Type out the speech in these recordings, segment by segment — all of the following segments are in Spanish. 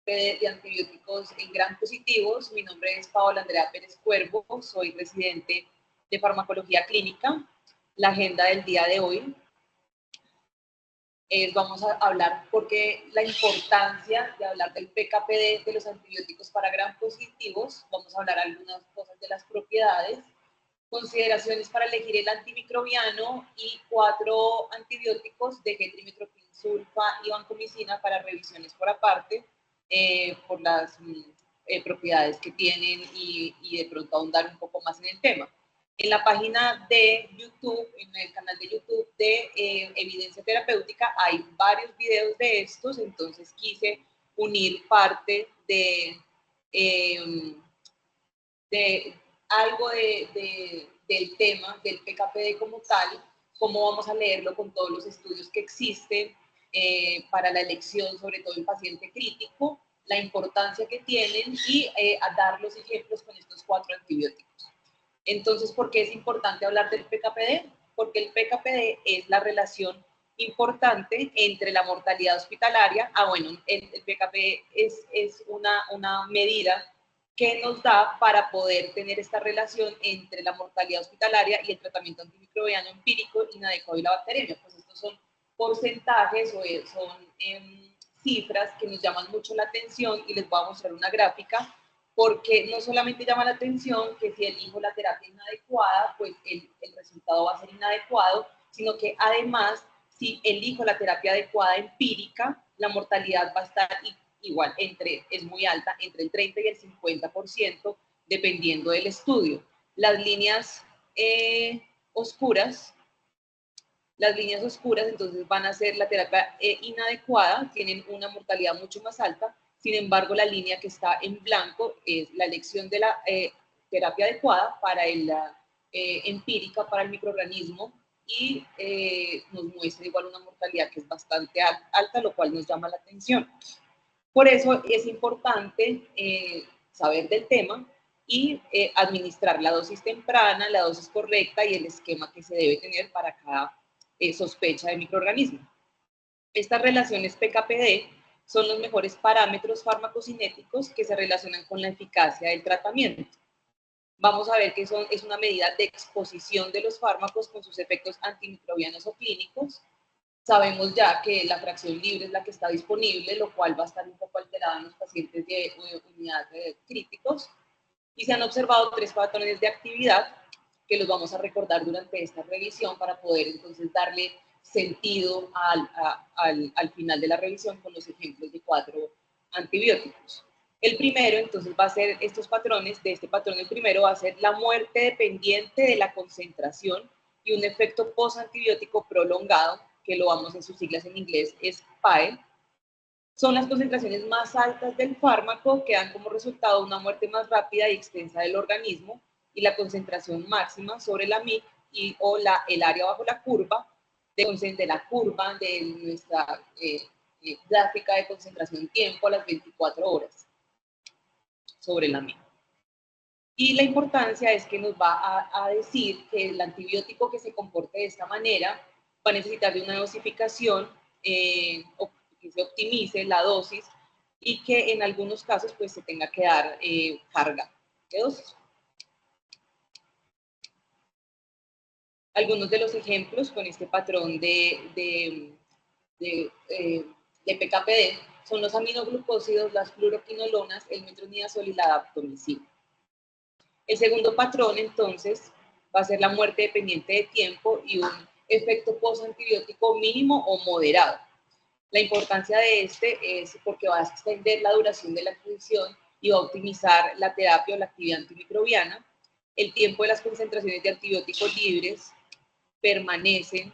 de antibióticos en gram positivos. Mi nombre es Paola Andrea Pérez Cuervo, soy residente de farmacología clínica. La agenda del día de hoy vamos a hablar porque la importancia de hablar del PKPD, de los antibióticos para gram positivos. Vamos a hablar algunas cosas de las propiedades, consideraciones para elegir el antimicrobiano y 4 antibióticos de G-trimetropin sulfa y vancomicina para revisiones por aparte, por las propiedades que tienen y de pronto ahondar un poco más en el tema. En la página de YouTube, en el canal de YouTube de Evidencia Terapéutica, hay varios videos de estos, entonces quise unir parte de algo del tema, del PKPD como tal, cómo vamos a leerlo con todos los estudios que existen para la elección, sobre todo en paciente crítico, la importancia que tienen y a dar los ejemplos con estos 4 antibióticos. Entonces, ¿por qué es importante hablar del PKPD? Porque el PKPD es la relación importante entre la mortalidad hospitalaria. El PKPD es una medida que nos da para poder tener esta relación entre la mortalidad hospitalaria y el tratamiento antimicrobiano empírico inadecuado y la bacteriemia. Pues estos son porcentajes o son cifras que nos llaman mucho la atención y les voy a mostrar una gráfica porque no solamente llama la atención que si elijo la terapia inadecuada, pues el resultado va a ser inadecuado, sino que además, si elijo la terapia adecuada empírica, la mortalidad va a estar igual, es muy alta, entre el 30 y el 50%, dependiendo del estudio. Las líneas oscuras, entonces van a ser la terapia inadecuada, tienen una mortalidad mucho más alta. Sin embargo, la línea que está en blanco es la elección de la terapia adecuada para la empírica para el microorganismo y nos muestra igual una mortalidad que es bastante alta, lo cual nos llama la atención. Por eso es importante saber del tema y administrar la dosis temprana, la dosis correcta y el esquema que se debe tener para cada sospecha de microorganismo. Estas relaciones PKPD son los mejores parámetros farmacocinéticos que se relacionan con la eficacia del tratamiento. Vamos a ver que es una medida de exposición de los fármacos con sus efectos antimicrobianos o clínicos. Sabemos ya que la fracción libre es la que está disponible, lo cual va a estar un poco alterada en los pacientes de unidad de críticos. Y se han observado 3 patrones de actividad que los vamos a recordar durante esta revisión para poder entonces darle sentido al final de la revisión con los ejemplos de 4 antibióticos. El primero, entonces, va a ser estos patrones. De este patrón, el primero va a ser la muerte dependiente de la concentración y un efecto postantibiótico prolongado, que lo vamos en sus siglas en inglés, es PAE. Son las concentraciones más altas del fármaco que dan como resultado una muerte más rápida y extensa del organismo, y la concentración máxima sobre la MIC o el área bajo la curva de la curva de nuestra gráfica de concentración tiempo a las 24 horas sobre la MIC. Y la importancia es que nos va a decir que el antibiótico que se comporte de esta manera va a necesitar de una dosificación que se optimice la dosis y que en algunos casos pues se tenga que dar carga de dosis. Algunos de los ejemplos con este patrón de PKPD son los aminoglucósidos, las fluoroquinolonas, el metronidazol y la daptomicina. El segundo patrón, entonces, va a ser la muerte dependiente de tiempo y un efecto postantibiótico mínimo o moderado. La importancia de este es porque va a extender la duración de la exposición y va a optimizar la terapia o la actividad antimicrobiana. El tiempo de las concentraciones de antibióticos libres permanecen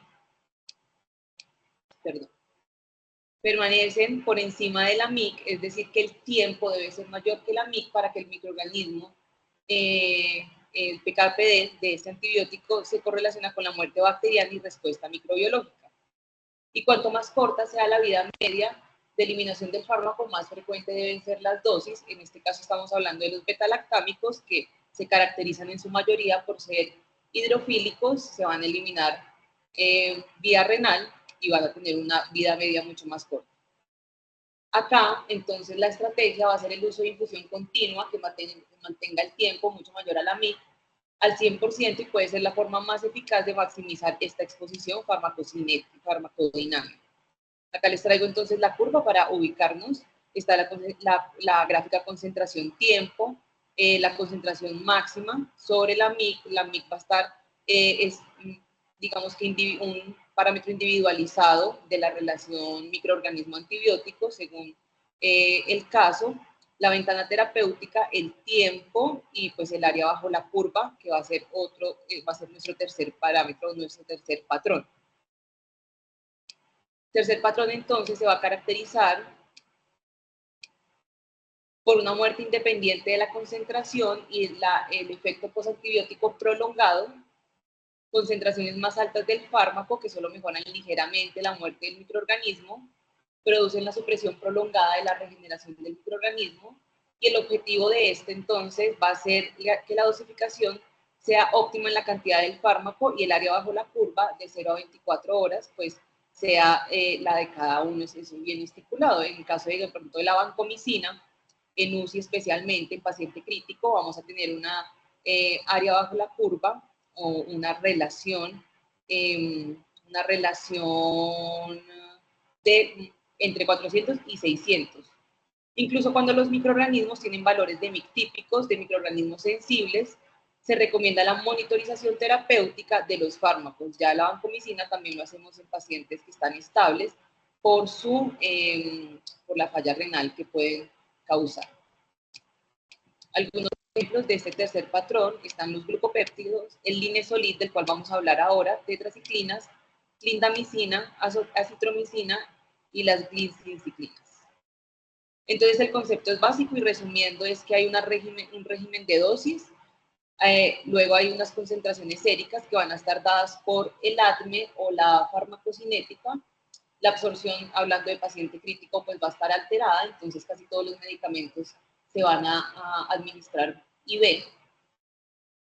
por encima de la MIC, es decir, que el tiempo debe ser mayor que la MIC para que el microorganismo, el PKPD de este antibiótico se correlaciona con la muerte bacteriana y respuesta microbiológica. Y cuanto más corta sea la vida media de eliminación del fármaco, más frecuente deben ser las dosis. En este caso estamos hablando de los betalactámicos, que se caracterizan en su mayoría por ser hidrofílicos, se van a eliminar vía renal y van a tener una vida media mucho más corta. Acá, entonces, la estrategia va a ser el uso de infusión continua que mantenga el tiempo mucho mayor a la MIC al 100% y puede ser la forma más eficaz de maximizar esta exposición farmacodinámica. Acá les traigo entonces la curva para ubicarnos. Está la gráfica concentración-tiempo, la concentración máxima sobre la MIC. La MIC va a estar, digamos que un parámetro individualizado de la relación microorganismo-antibiótico según el caso, la ventana terapéutica, el tiempo y pues el área bajo la curva, que va a ser nuestro tercer parámetro, nuestro tercer patrón. Tercer patrón entonces se va a caracterizar por una muerte independiente de la concentración y el efecto postantibiótico prolongado, concentraciones más altas del fármaco que solo mejoran ligeramente la muerte del microorganismo, producen la supresión prolongada de la regeneración del microorganismo y el objetivo de este entonces va a ser que la dosificación sea óptima en la cantidad del fármaco y el área bajo la curva de 0 a 24 horas pues sea la de cada uno, es bien estipulado. En el caso de, por ejemplo, de la vancomicina, en UCI especialmente, en paciente crítico, vamos a tener una área bajo la curva o una relación de entre 400 y 600. Incluso cuando los microorganismos tienen valores de MIC típicos, de microorganismos sensibles, se recomienda la monitorización terapéutica de los fármacos. Ya la vancomicina también lo hacemos en pacientes que están estables por la falla renal que pueden causar. Algunos ejemplos de este tercer patrón están los glucopéptidos, el linezolid, del cual vamos a hablar ahora, tetraciclinas, clindamicina, acitromicina y las gliciclinas. Entonces el concepto es básico y resumiendo es que hay un régimen de dosis, luego hay unas concentraciones séricas que van a estar dadas por el ADME o la farmacocinética. La absorción, hablando de paciente crítico, pues va a estar alterada, entonces casi todos los medicamentos se van a administrar IV.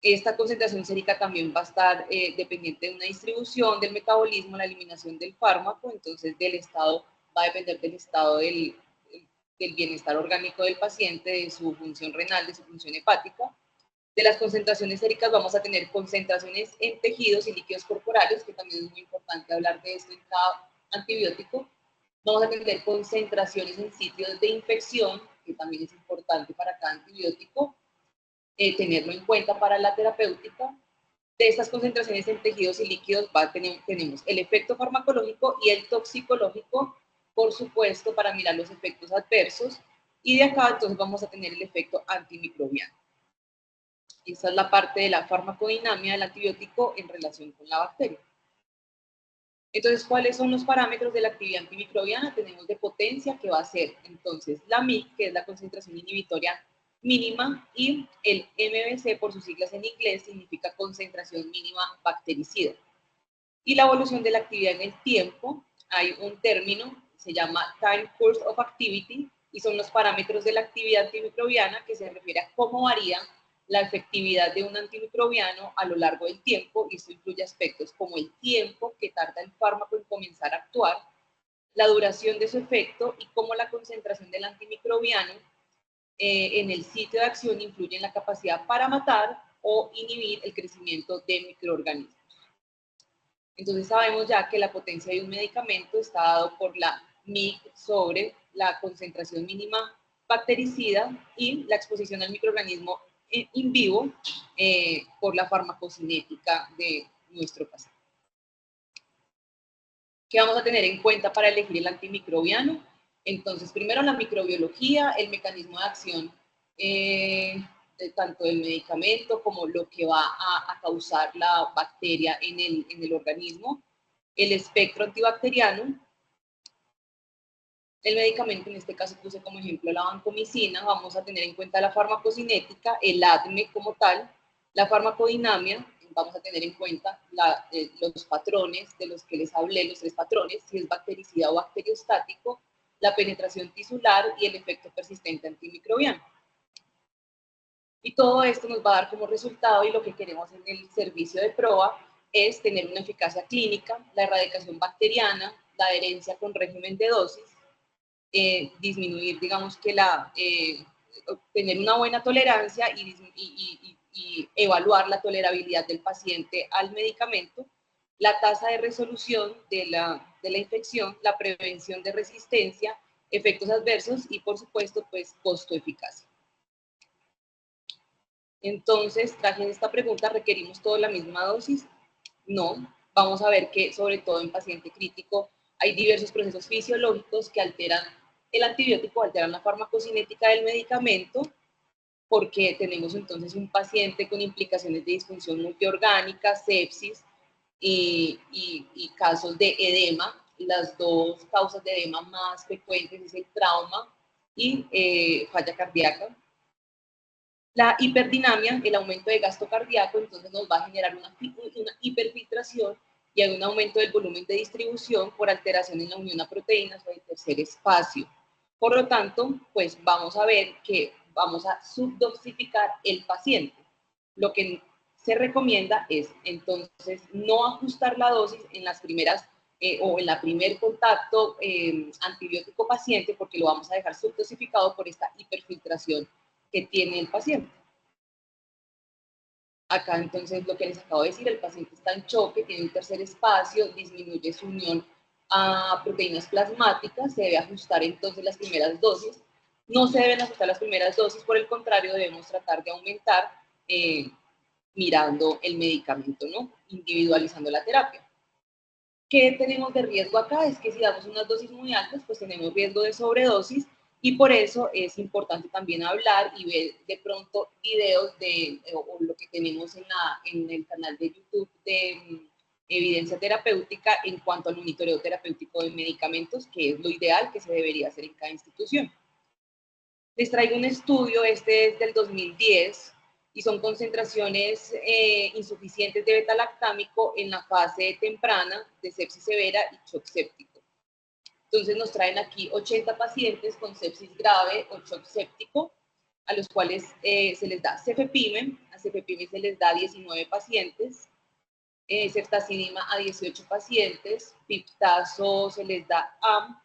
Esta concentración sérica también va a estar dependiente de una distribución del metabolismo, la eliminación del fármaco, entonces va a depender del estado del bienestar orgánico del paciente, de su función renal, de su función hepática. De las concentraciones séricas vamos a tener concentraciones en tejidos y líquidos corporales, que también es muy importante hablar de esto en cada antibiótico. Vamos a tener concentraciones en sitios de infección, que también es importante para cada antibiótico, tenerlo en cuenta para la terapéutica. De estas concentraciones en tejidos y líquidos tenemos el efecto farmacológico y el toxicológico, por supuesto, para mirar los efectos adversos. Y de acá entonces vamos a tener el efecto antimicrobiano. Esa es la parte de la farmacodinamia del antibiótico en relación con la bacteria. Entonces, ¿cuáles son los parámetros de la actividad antimicrobiana? Tenemos de potencia, que va a ser entonces la MIC, que es la concentración inhibitoria mínima, y el MBC, por sus siglas en inglés, significa concentración mínima bactericida. Y la evolución de la actividad en el tiempo, hay un término, se llama Time Course of Activity, y son los parámetros de la actividad antimicrobiana que se refiere a cómo varía la efectividad de un antimicrobiano a lo largo del tiempo, y esto incluye aspectos como el tiempo que tarda el fármaco en comenzar a actuar, la duración de su efecto y cómo la concentración del antimicrobiano en el sitio de acción influye en la capacidad para matar o inhibir el crecimiento de microorganismos. Entonces sabemos ya que la potencia de un medicamento está dado por la MIC sobre la concentración mínima bactericida y la exposición al microorganismo in vivo por la farmacocinética de nuestro paciente. ¿Qué vamos a tener en cuenta para elegir el antimicrobiano? Entonces, primero la microbiología, el mecanismo de acción tanto del medicamento como lo que va a causar la bacteria en el organismo, el espectro antibacteriano. El medicamento, en este caso puse como ejemplo la vancomicina, vamos a tener en cuenta la farmacocinética, el ADME como tal, la farmacodinamia, vamos a tener en cuenta los patrones de los que les hablé, los 3 patrones, si es bactericida o bacteriostático, la penetración tisular y el efecto persistente antimicrobiano. Y todo esto nos va a dar como resultado, y lo que queremos en el servicio de prueba es tener una eficacia clínica, la erradicación bacteriana, la adherencia con régimen de dosis, disminuir, digamos que tener una buena tolerancia y evaluar la tolerabilidad del paciente al medicamento, la tasa de resolución de la infección, la prevención de resistencia, efectos adversos y, por supuesto, pues, costo-eficacia. Entonces, traje esta pregunta, ¿requerimos toda la misma dosis? No. Vamos a ver que, sobre todo en paciente crítico, hay diversos procesos fisiológicos que alteran el antibiótico, alteran la farmacocinética del medicamento, porque tenemos entonces un paciente con implicaciones de disfunción multiorgánica, sepsis y casos de edema. Las dos causas de edema más frecuentes es el trauma y falla cardíaca. La hiperdinamia, el aumento de gasto cardíaco, entonces nos va a generar una hiperfiltración y hay un aumento del volumen de distribución por alteración en la unión a proteínas o el tercer espacio. Por lo tanto, pues vamos a ver que vamos a subdosificar el paciente. Lo que se recomienda es entonces no ajustar la dosis en las primeras o en la primer contacto antibiótico paciente, porque lo vamos a dejar subdosificado por esta hiperfiltración que tiene el paciente. Acá entonces lo que les acabo de decir, el paciente está en choque, tiene un tercer espacio, disminuye su unión a proteínas plasmáticas, se debe ajustar entonces las primeras dosis. No se deben ajustar las primeras dosis, por el contrario, debemos tratar de aumentar mirando el medicamento, ¿no? Individualizando la terapia. ¿Qué tenemos de riesgo acá? Es que si damos unas dosis muy altas, pues tenemos riesgo de sobredosis y por eso es importante también hablar y ver de pronto videos o lo que tenemos en el canal de YouTube de evidencia terapéutica en cuanto al monitoreo terapéutico de medicamentos, que es lo ideal que se debería hacer en cada institución. Les traigo un estudio, este es del 2010, y son concentraciones insuficientes de beta-lactámico en la fase temprana de sepsis severa y shock séptico. Entonces nos traen aquí 80 pacientes con sepsis grave o shock séptico, a los cuales se les da cefepime, a cefepime se les da 19 pacientes, ceftazidima a 18 pacientes, piptazo se les da a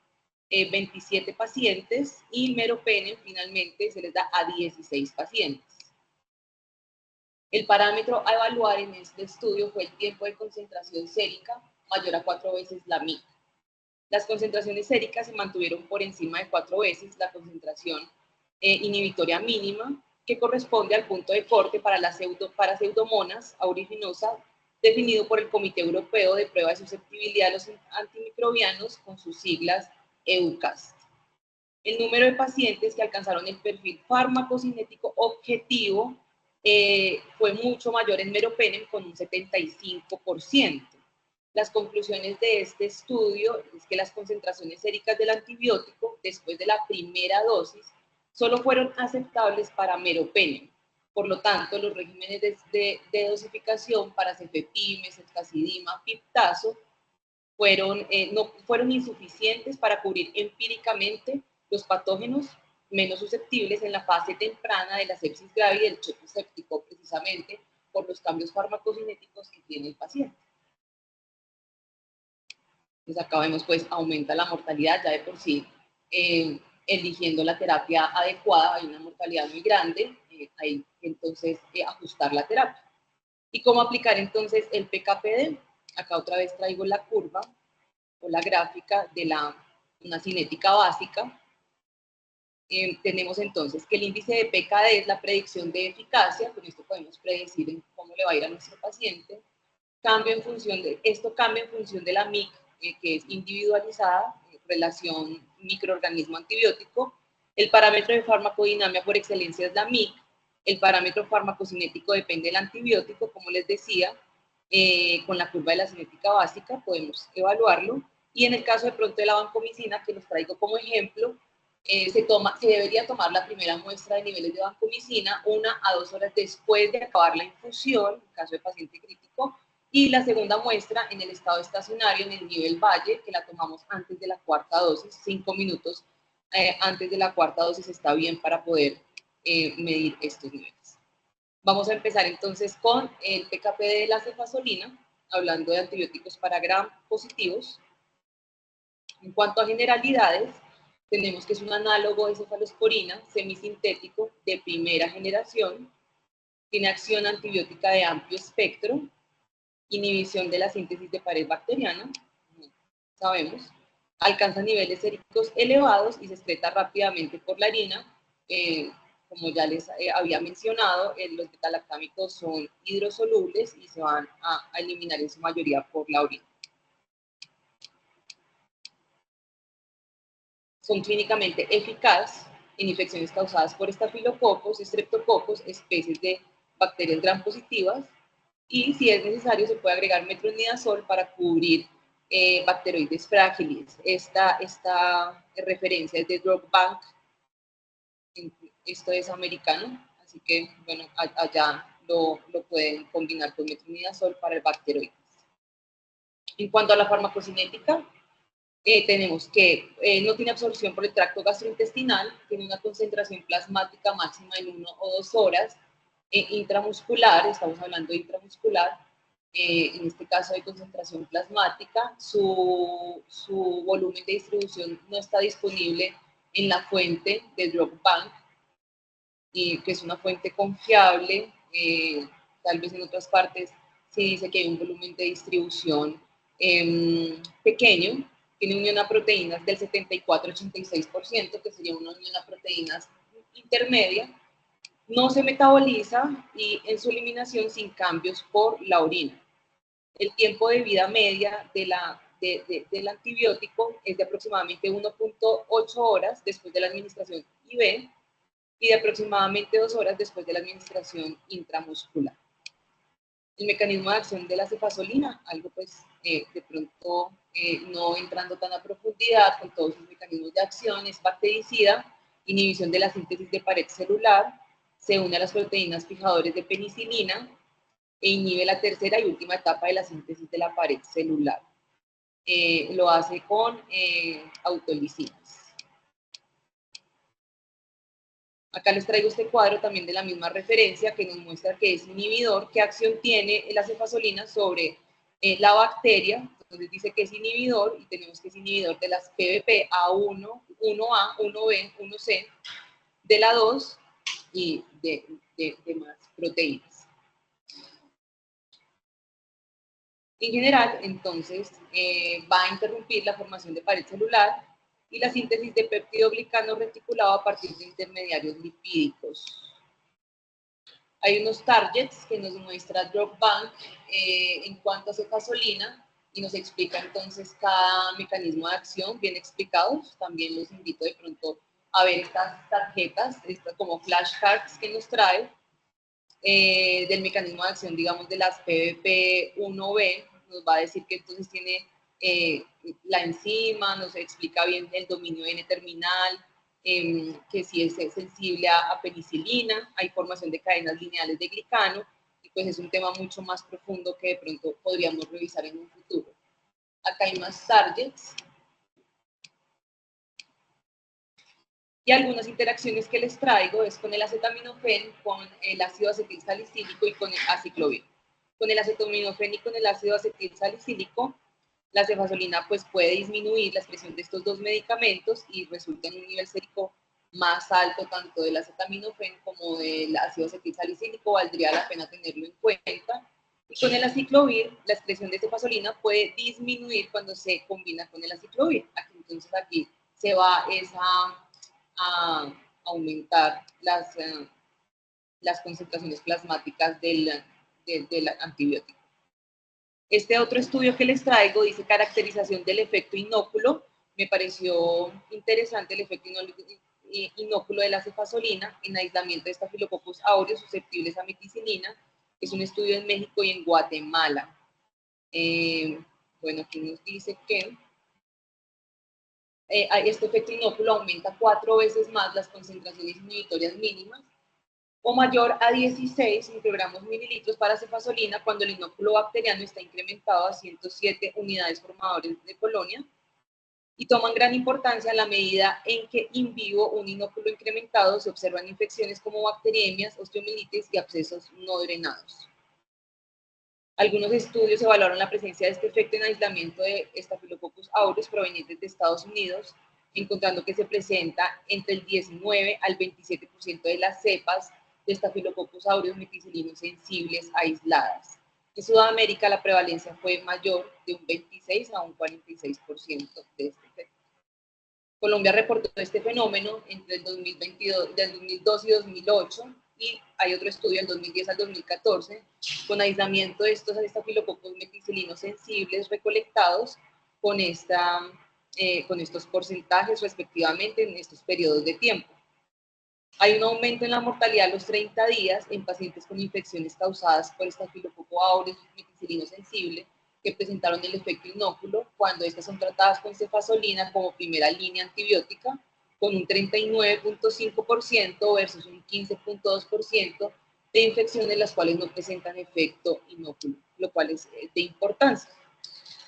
27 pacientes y meropenem finalmente se les da a 16 pacientes. El parámetro a evaluar en este estudio fue el tiempo de concentración sérica mayor a 4 veces la MIC. Las concentraciones séricas se mantuvieron por encima de 4 veces la concentración inhibitoria mínima, que corresponde al punto de corte para Pseudomonas aeruginosa, definido por el Comité Europeo de Prueba de Susceptibilidad a los Antimicrobianos con sus siglas EUCAST. El número de pacientes que alcanzaron el perfil farmacocinético objetivo fue mucho mayor en meropenem, con un 75%. Las conclusiones de este estudio es que las concentraciones séricas del antibiótico después de la primera dosis solo fueron aceptables para meropenem. Por lo tanto, los regímenes de dosificación para cefepime, ceftazidima, piptazo no fueron insuficientes para cubrir empíricamente los patógenos menos susceptibles en la fase temprana de la sepsis grave y del shock séptico, precisamente por los cambios farmacocinéticos que tiene el paciente. Entonces acá vemos, pues, aumenta la mortalidad ya de por sí. Eligiendo la terapia adecuada, hay una mortalidad muy grande, hay que entonces ajustar la terapia. ¿Y cómo aplicar entonces el PKPD? Acá otra vez traigo la curva o la gráfica de una cinética básica. Tenemos entonces que el índice de PKD es la predicción de eficacia, con esto podemos predecir cómo le va a ir a nuestro paciente. Esto cambia en función de la MIC, que es individualizada, relación microorganismo antibiótico. El parámetro de farmacodinamia por excelencia es la MIC. El parámetro farmacocinético depende del antibiótico, como les decía. Con la curva de la cinética básica podemos evaluarlo. Y en el caso de pronto de la vancomicina, que los traigo como ejemplo, se debería tomar la primera muestra de niveles de vancomicina 1 a 2 horas después de acabar la infusión, en caso de paciente crítico, y la segunda muestra en el estado estacionario, en el nivel valle, que la tomamos antes de la cuarta dosis, 5 minutos antes de la cuarta dosis está bien para poder medir estos niveles. Vamos a empezar entonces con el PKP de la cefazolina, hablando de antibióticos para gram positivos. En cuanto a generalidades, Tenemos que es un análogo de cefalosporina semisintético de primera generación, tiene acción antibiótica de amplio espectro, inhibición de la síntesis de pared bacteriana, sabemos, alcanza niveles séricos elevados y se excreta rápidamente por la orina. Como ya les había mencionado, los betalactámicos son hidrosolubles y se van a eliminar en su mayoría por la orina. Son clínicamente eficaces en infecciones causadas por estafilococos, estreptococos, especies de bacterias gram positivas, y si es necesario se puede agregar metronidazol para cubrir bacteroides frágiles. Esta referencia es de Drug Bank, esto es americano, así que bueno, allá lo pueden combinar con metronidazol para el bacteroides. En cuanto a la farmacocinética, tenemos que no tiene absorción por el tracto gastrointestinal, tiene una concentración plasmática máxima en 1 o 2 horas, intramuscular, estamos hablando de intramuscular, en este caso de concentración plasmática, su volumen de distribución no está disponible en la fuente de Drug Bank, que es una fuente confiable, tal vez en otras partes se dice que hay un volumen de distribución pequeño, tiene unión a proteínas del 74-86%, que sería una unión a proteínas intermedia, no se metaboliza y en su eliminación sin cambios por la orina. El tiempo de vida media del antibiótico es de aproximadamente 1.8 horas después de la administración IV y de aproximadamente 2 horas después de la administración intramuscular. El mecanismo de acción de la cefazolina, algo pues de pronto no entrando tan a profundidad con todos sus mecanismos de acción, es bactericida, inhibición de la síntesis de pared celular, se une a las proteínas fijadoras de penicilina e inhibe la tercera y última etapa de la síntesis de la pared celular. Lo hace con autolisinas. Acá les traigo este cuadro también de la misma referencia que nos muestra que es inhibidor, qué acción tiene la cefazolina sobre la bacteria. Entonces dice que es inhibidor y tenemos que es inhibidor de las PBP A1, 1A, 1B, 1C, de la 2 y de más proteínas. En general, entonces, va a interrumpir la formación de pared celular y la síntesis de péptido glicano reticulado a partir de intermediarios lipídicos. Hay unos targets que nos muestra Drug Bank en cuanto a cefazolina y nos explica entonces cada mecanismo de acción bien explicados. También los invito de pronto a ver estas tarjetas, estas como flashcards que nos trae del mecanismo de acción, digamos, de las PBP1B. Nos va a decir que entonces tiene la enzima, nos explica bien el dominio N-terminal, que si es sensible a penicilina, hay formación de cadenas lineales de glicano, y pues es un tema mucho más profundo que de pronto podríamos revisar en un futuro. Acá hay más targets. Y algunas interacciones que les traigo es con el acetaminofén, con el ácido acetil salicílico y con el aciclovir. Con el acetaminofén y con el ácido acetil salicílico, la cefazolina pues puede disminuir la expresión de estos dos medicamentos y resulta en un nivel sérico más alto tanto del acetaminofén como del ácido acetil salicílico, valdría la pena tenerlo en cuenta. Y con el aciclovir, la expresión de cefazolina puede disminuir cuando se combina con el aciclovir. Entonces aquí se va a aumentar las concentraciones plasmáticas del antibiótico. Este otro estudio que les traigo dice caracterización del efecto inóculo. Me pareció interesante el efecto inóculo de la cefazolina en aislamiento de Staphylococcus aureus susceptibles a meticilina. Es un estudio en México y en Guatemala. Bueno, aquí nos dice que este efecto inóculo aumenta 4 veces más las concentraciones inhibitorias mínimas o mayor a 16 microgramos mililitros para cefazolina cuando el inóculo bacteriano está incrementado a 107 unidades formadores de colonia, y toman gran importancia en la medida en que in vivo un inóculo incrementado se observan infecciones como bacteriemias, osteomielitis y abscesos no drenados. Algunos estudios evaluaron la presencia de este efecto en aislamiento de Staphylococcus aureus provenientes de Estados Unidos encontrando que se presenta entre el 19 al 27% de las cepas de Staphylococcus aureus meticilinos sensibles aisladas. En Sudamérica la prevalencia fue mayor, de un 26 a un 46% de este efecto. Colombia reportó este fenómeno entre el 2002 y 2008, y hay otro estudio del 2010 al 2014, con aislamiento de estos estafilococos meticilinos sensibles recolectados con estos porcentajes respectivamente en estos periodos de tiempo. Hay un aumento en la mortalidad a los 30 días en pacientes con infecciones causadas por Staphylococcus aureus meticilino sensible que presentaron el efecto inóculo cuando estas son tratadas con cefazolina como primera línea antibiótica, con un 39.5% versus un 15.2% de infecciones las cuales no presentan efecto inóculo, lo cual es de importancia.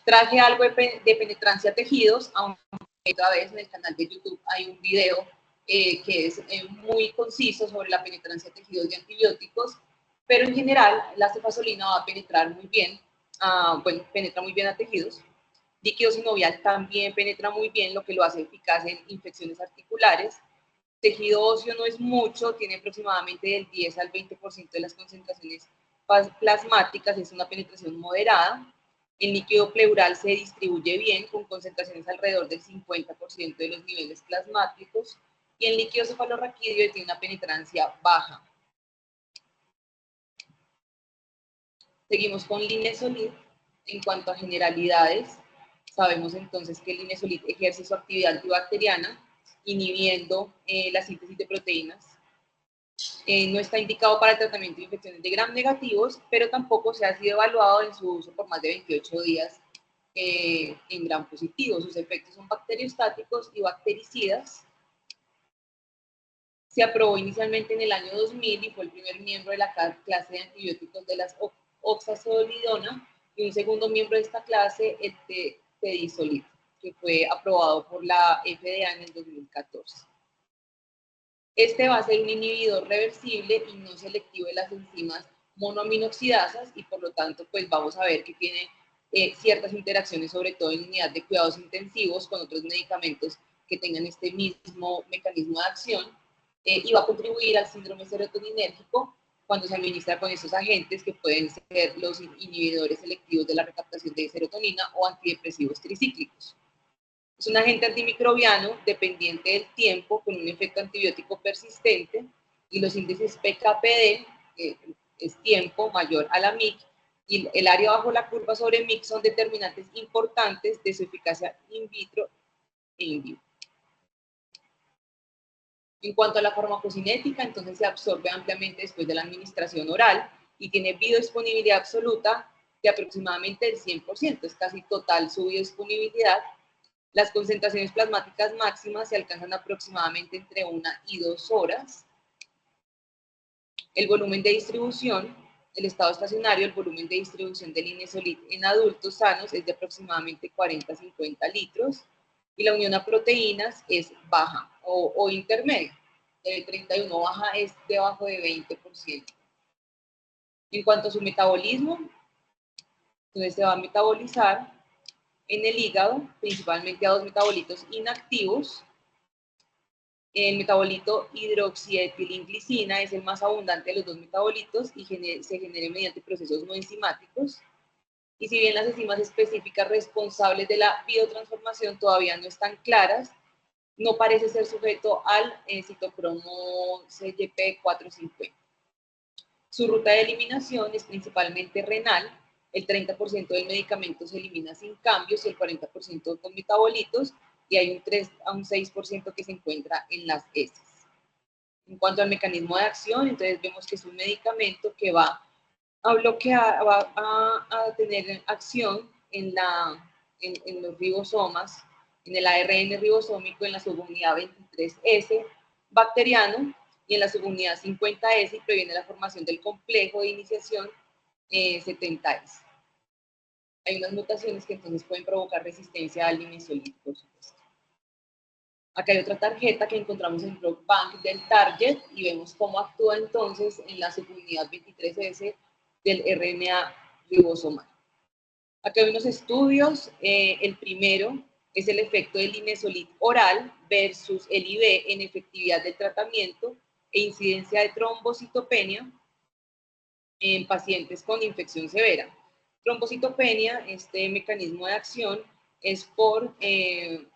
Traje algo de penetrancia a tejidos, aunque otra vez en el canal de YouTube hay un video que es muy conciso sobre la penetrancia a tejidos de antibióticos, pero en general la cefazolina va a penetrar muy bien, penetra muy bien a tejidos. Líquido sinovial también penetra muy bien, lo que lo hace eficaz en infecciones articulares. Tejido óseo no es mucho, tiene aproximadamente del 10 al 20% de las concentraciones plasmáticas, es una penetración moderada. El líquido pleural se distribuye bien, con concentraciones alrededor del 50% de los niveles plasmáticos, y el líquido cefalorraquídeo tiene una penetrancia baja. Seguimos con linezolid. En cuanto a generalidades, sabemos entonces que el linezolid ejerce su actividad antibacteriana, inhibiendo la síntesis de proteínas. No está indicado para el tratamiento de infecciones de gram negativos, pero tampoco se ha sido evaluado en su uso por más de 28 días en gram positivos. Sus efectos son bacteriostáticos y bactericidas. Se aprobó inicialmente en el año 2000 y fue el primer miembro de la clase de antibióticos de las oxazolidona, y un segundo miembro de esta clase, el tedizolid, que fue aprobado por la FDA en el 2014. Este va a ser un inhibidor reversible y no selectivo de las enzimas monoaminoxidasas, y por lo tanto pues vamos a ver que tiene ciertas interacciones, sobre todo en unidad de cuidados intensivos, con otros medicamentos que tengan este mismo mecanismo de acción, y va a contribuir al síndrome serotoninérgico cuando se administra con estos agentes que pueden ser los inhibidores selectivos de la recaptación de serotonina o antidepresivos tricíclicos. Es un agente antimicrobiano dependiente del tiempo, con un efecto antibiótico persistente, y los índices PKPD, es tiempo mayor a la MIC, y el área bajo la curva sobre MIC son determinantes importantes de su eficacia in vitro e in vivo. En cuanto a la farmacocinética, entonces se absorbe ampliamente después de la administración oral y tiene biodisponibilidad absoluta de aproximadamente el 100%, es casi total su biodisponibilidad. Las concentraciones plasmáticas máximas se alcanzan aproximadamente entre 1 y 2 horas. El volumen de distribución, el estado estacionario, el volumen de distribución del linezolid en adultos sanos es de aproximadamente 40 a 50 litros, y la unión a proteínas es baja o intermedia. De 31 baja es debajo de 20%. En cuanto a su metabolismo, entonces se va a metabolizar en el hígado, principalmente a dos metabolitos inactivos. El metabolito hidroxietiliglicina es el más abundante de los dos metabolitos y se genera mediante procesos no enzimáticos. Y si bien las enzimas específicas responsables de la biotransformación todavía no están claras, no parece ser sujeto al citocromo CYP450. Su ruta de eliminación es principalmente renal. El 30% del medicamento se elimina sin cambios y el 40% con metabolitos, y hay un 3 a un 6% que se encuentra en las heces. En cuanto al mecanismo de acción, entonces vemos que es un medicamento que va a bloquear, va a tener acción en los ribosomas, en el ARN ribosómico, en la subunidad 23S bacteriano y en la subunidad 50S, y previene la formación del complejo de iniciación 70S. Hay unas mutaciones que entonces pueden provocar resistencia al linezolid, por supuesto. Acá hay otra tarjeta que encontramos en Drug Bank del Target y vemos cómo actúa entonces en la subunidad 23S del RNA ribosomal. Acá hay unos estudios. El primero es el efecto del linezolid oral versus el IV en efectividad del tratamiento e incidencia de trombocitopenia en pacientes con infección severa. Trombocitopenia, este mecanismo de acción es porque,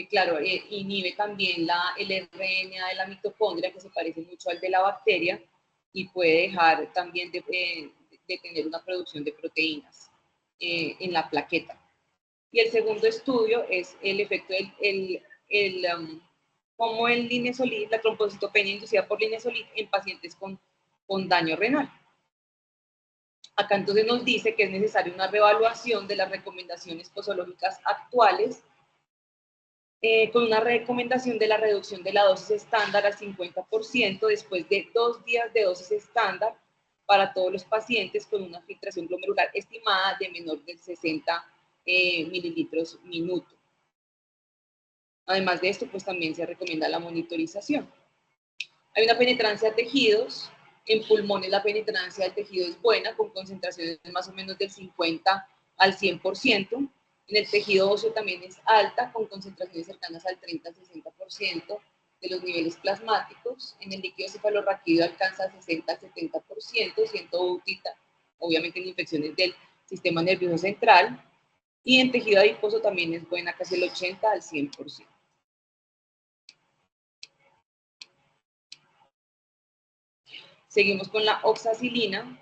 claro, inhibe también el RNA de la mitocondria, que se parece mucho al de la bacteria, y puede dejar también de tener una producción de proteínas en la plaqueta. Y el segundo estudio es el efecto como el linezolid, la trombocitopenia inducida por linezolid en pacientes con daño renal. Acá entonces nos dice que es necesaria una reevaluación de las recomendaciones posológicas actuales con una recomendación de la reducción de la dosis estándar al 50% después de 2 días de dosis estándar para todos los pacientes con una filtración glomerular estimada de menor de 60 mililitros minuto. Además de esto, pues también se recomienda la monitorización. Hay una penetrancia de tejidos. En pulmones la penetrancia del tejido es buena, con concentraciones más o menos del 50 al 100%. En el tejido óseo también es alta, con concentraciones cercanas al 30 al 60% de los niveles plasmáticos. En el líquido cefalorraquídeo alcanza 60 al 70%, siendo útil, obviamente, en infecciones del sistema nervioso central. Y en tejido adiposo también es buena, casi el 80 al 100%. Seguimos con la oxacilina.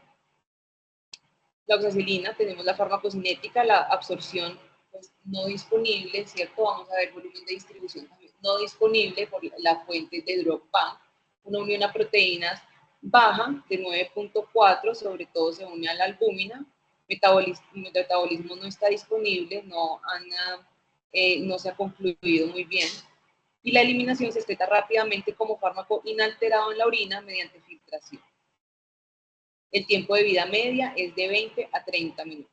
La oxacilina, tenemos la farmacocinética, la absorción pues, no disponible, ¿cierto? Vamos a ver volumen de distribución también no disponible por la fuente de drug bank. Una unión a proteínas baja de 9.4, sobre todo se une a la albúmina. Metabolismo no está disponible, no se ha concluido muy bien. Y la eliminación se excreta rápidamente como fármaco inalterado en la orina mediante filtración. El tiempo de vida media es de 20 a 30 minutos.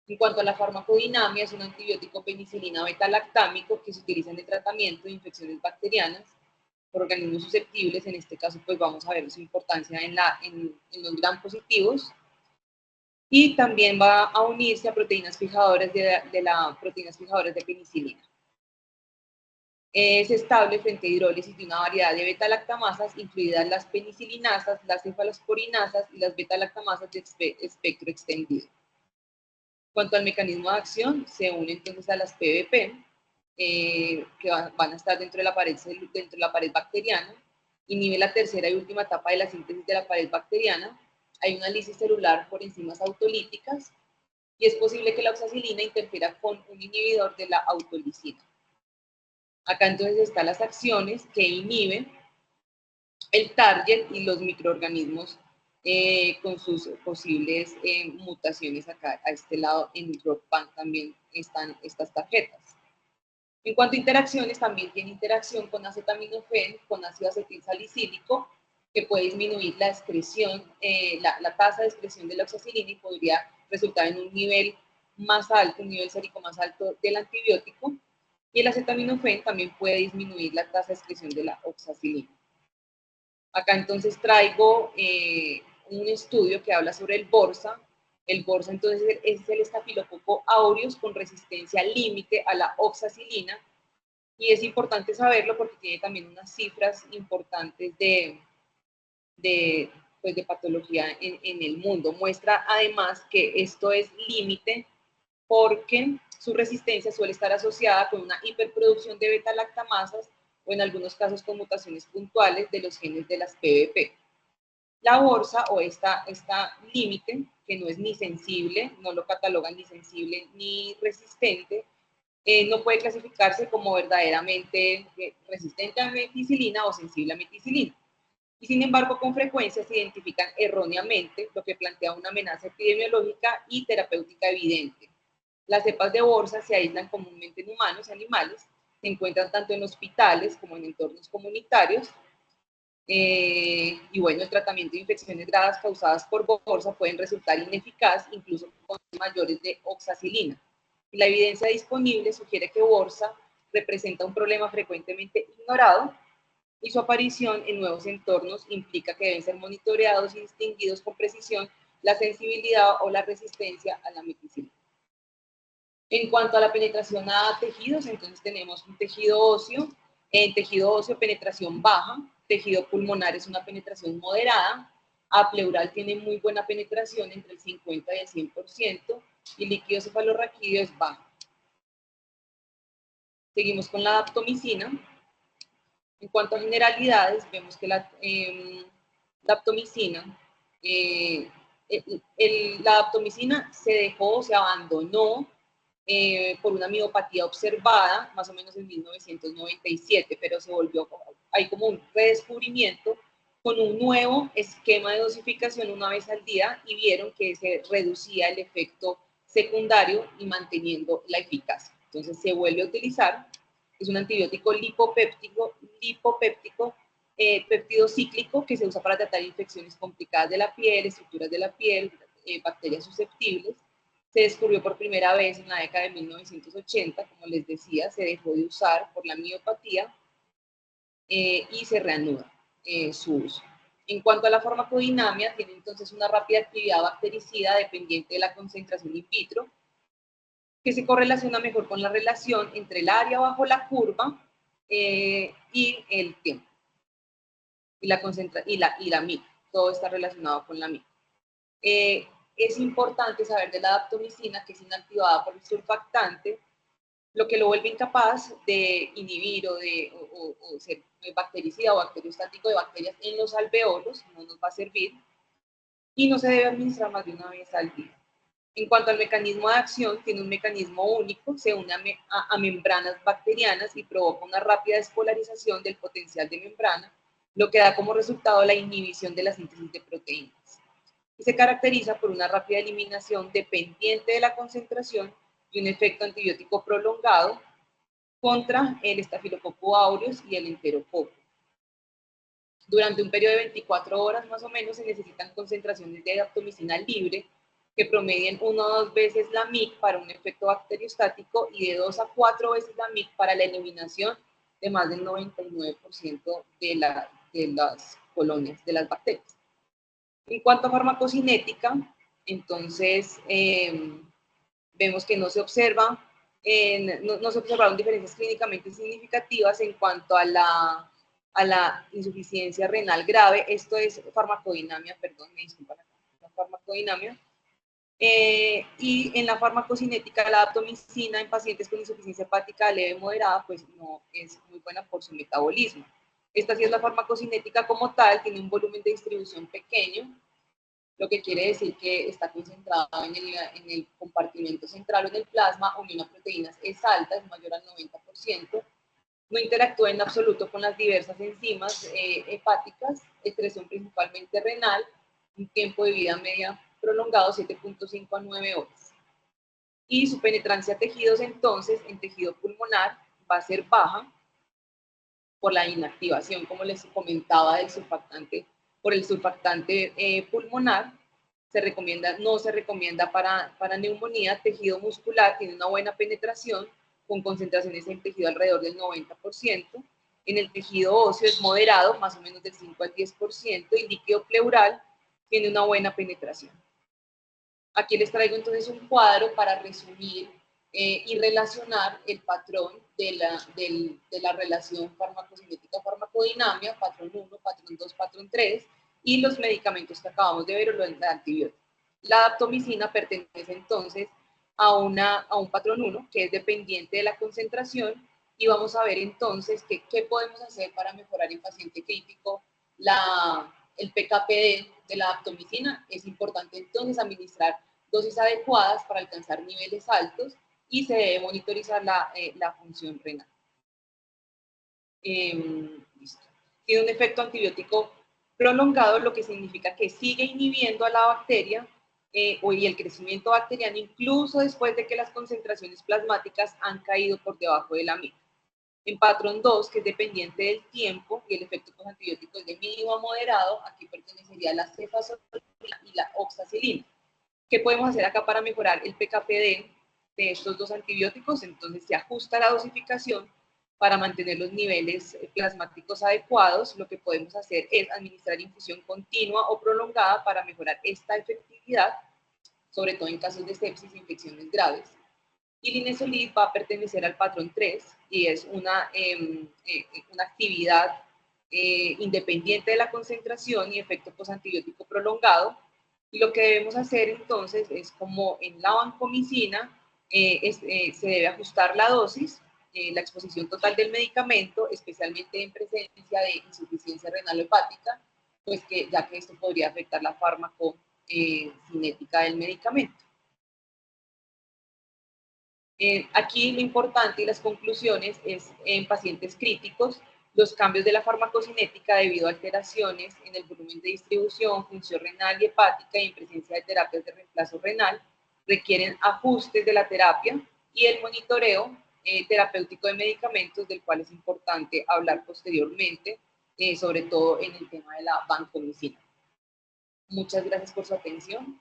En cuanto a la farmacodinamia, es un antibiótico penicilina beta-lactámico que se utiliza en el tratamiento de infecciones bacterianas por organismos susceptibles. En este caso, pues vamos a ver su importancia en los gram positivos. Y también va a unirse a proteínas fijadoras proteínas fijadoras de penicilina. Es estable frente a hidrólisis de una variedad de beta-lactamasas, incluidas las penicilinasas, las cefalosporinasas y las beta-lactamasas de espectro extendido. En cuanto al mecanismo de acción, se une entonces a las PBP, que van a estar dentro de la pared bacteriana, inhibe la tercera y última etapa de la síntesis de la pared bacteriana, hay una lisis celular por enzimas autolíticas, y es posible que la oxacilina interfiera con un inhibidor de la autolisina. Acá entonces están las acciones que inhiben el target y los microorganismos con sus posibles mutaciones. Acá a este lado en Micropan también están estas tarjetas. En cuanto a interacciones, también tiene interacción con acetaminofén, con ácido acetil salicílico, que puede disminuir la excreción, la tasa de excreción de la oxacilina y podría resultar en un nivel más alto, un nivel sérico más alto del antibiótico. Y el acetaminofén también puede disminuir la tasa de excreción de la oxacilina. Acá entonces traigo un estudio que habla sobre el Borsa. El Borsa entonces es el estafilococo aureus con resistencia límite a la oxacilina, y es importante saberlo porque tiene también unas cifras importantes de patología en el mundo. Muestra además que esto es límite porque su resistencia suele estar asociada con una hiperproducción de beta-lactamasas o en algunos casos con mutaciones puntuales de los genes de las PBP. La Borsa o esta límite, que no es ni sensible, no lo catalogan ni sensible ni resistente, no puede clasificarse como verdaderamente resistente a meticilina o sensible a meticilina. Y sin embargo, con frecuencia se identifican erróneamente, lo que plantea una amenaza epidemiológica y terapéutica evidente. Las cepas de Borsa se aíslan comúnmente en humanos y animales, se encuentran tanto en hospitales como en entornos comunitarios. Y bueno, el tratamiento de infecciones graves causadas por Borsa pueden resultar ineficaz incluso con mayores de oxacilina. Y la evidencia disponible sugiere que Borsa representa un problema frecuentemente ignorado y su aparición en nuevos entornos implica que deben ser monitoreados y distinguidos con precisión la sensibilidad o la resistencia a la meticilina. En cuanto a la penetración a tejidos, entonces tenemos un tejido óseo, en tejido óseo penetración baja, tejido pulmonar es una penetración moderada, a pleural tiene muy buena penetración entre el 50 y el 100%, y líquido cefalorraquídeo es bajo. Seguimos con la daptomicina. En cuanto a generalidades, vemos que la daptomicina, la daptomicina se dejó, se abandonó por una miopatía observada más o menos en 1997, pero se volvió, hay como un redescubrimiento con un nuevo esquema de dosificación una vez al día y vieron que se reducía el efecto secundario y manteniendo la eficacia. Entonces se vuelve a utilizar, es un antibiótico lipopéptico péptido cíclico que se usa para tratar infecciones complicadas de la piel, estructuras de la piel, bacterias susceptibles. Se descubrió por primera vez en la década de 1980, como les decía, se dejó de usar por la miopatía y se reanuda su uso. En cuanto a la farmacodinamia, tiene entonces una rápida actividad bactericida dependiente de la concentración in vitro, que se correlaciona mejor con la relación entre el área bajo la curva y el tiempo. Y la MIC, todo está relacionado con la MIC. Es importante saber de la daptomicina, que es inactivada por el surfactante, lo que lo vuelve incapaz de inhibir o ser bactericida o bacteriostático de bacterias en los alveolos, no nos va a servir, y no se debe administrar más de una vez al día. En cuanto al mecanismo de acción, tiene un mecanismo único, se une a membranas bacterianas y provoca una rápida despolarización del potencial de membrana, lo que da como resultado la inhibición de la síntesis de proteínas. Y se caracteriza por una rápida eliminación dependiente de la concentración y un efecto antibiótico prolongado contra el estafilococo aureus y el enterococo. Durante un periodo de 24 horas más o menos se necesitan concentraciones de daptomicina libre que promedien 1 o 2 veces la MIC para un efecto bacteriostático y de 2 a 4 veces la MIC para la eliminación de más del 99% de las colonias de las bacterias. En cuanto a farmacocinética, entonces vemos que no se observa, no se observaron diferencias clínicamente significativas en cuanto a la insuficiencia renal grave. Esto es farmacodinamia, perdón, me disculpan, la farmacodinamia. Y en la farmacocinética, la daptomicina en pacientes con insuficiencia hepática leve moderada, pues no es muy buena por su metabolismo. Esta sí es la farmacocinética como tal, tiene un volumen de distribución pequeño, lo que quiere decir que está concentrada en el compartimento central o en el plasma, unión a proteínas es alta, es mayor al 90%, no interactúa en absoluto con las diversas enzimas hepáticas, excreción principalmente renal, un tiempo de vida media prolongado 7.5 a 9 horas. Y su penetrancia a tejidos entonces, en tejido pulmonar, va a ser baja por la inactivación, como les comentaba, del surfactante, por el surfactante pulmonar. No se recomienda para neumonía. Tejido muscular tiene una buena penetración, con concentraciones en tejido alrededor del 90%. En el tejido óseo es moderado, más o menos del 5 al 10%, y líquido pleural tiene una buena penetración. Aquí les traigo entonces un cuadro para resumir y relacionar el patrón de la relación farmacocinética-farmacodinamia, patrón 1, patrón 2, patrón 3, y los medicamentos que acabamos de ver, o los antibióticos. La daptomicina pertenece entonces a un patrón 1, que es dependiente de la concentración, y vamos a ver entonces qué podemos hacer para mejorar en paciente crítico el PKPD de la daptomicina. Es importante entonces administrar dosis adecuadas para alcanzar niveles altos y se debe monitorizar la función renal. Listo. Tiene un efecto antibiótico prolongado, lo que significa que sigue inhibiendo a la bacteria y el crecimiento bacteriano incluso después de que las concentraciones plasmáticas han caído por debajo de la media. En patrón 2, que es dependiente del tiempo y el efecto antibiótico es de mínimo a moderado, aquí pertenecería la cefazolina y la oxacilina. ¿Qué podemos hacer acá para mejorar el PKPD de estos dos antibióticos? Entonces se ajusta la dosificación para mantener los niveles plasmáticos adecuados. Lo que podemos hacer es administrar infusión continua o prolongada para mejorar esta efectividad, sobre todo en casos de sepsis e infecciones graves. Y linezolid va a pertenecer al patrón 3 y es una actividad independiente de la concentración y efecto postantibiótico prolongado. Y lo que debemos hacer entonces es, como en la vancomicina, se debe ajustar la dosis, la exposición total del medicamento, especialmente en presencia de insuficiencia renal o hepática, pues ya que esto podría afectar la farmacocinética del medicamento. Aquí lo importante y las conclusiones es en pacientes críticos, los cambios de la farmacocinética debido a alteraciones en el volumen de distribución, función renal y hepática y en presencia de terapias de reemplazo renal requieren ajustes de la terapia y el monitoreo terapéutico de medicamentos, del cual es importante hablar posteriormente, sobre todo en el tema de la vancomicina. Muchas gracias por su atención.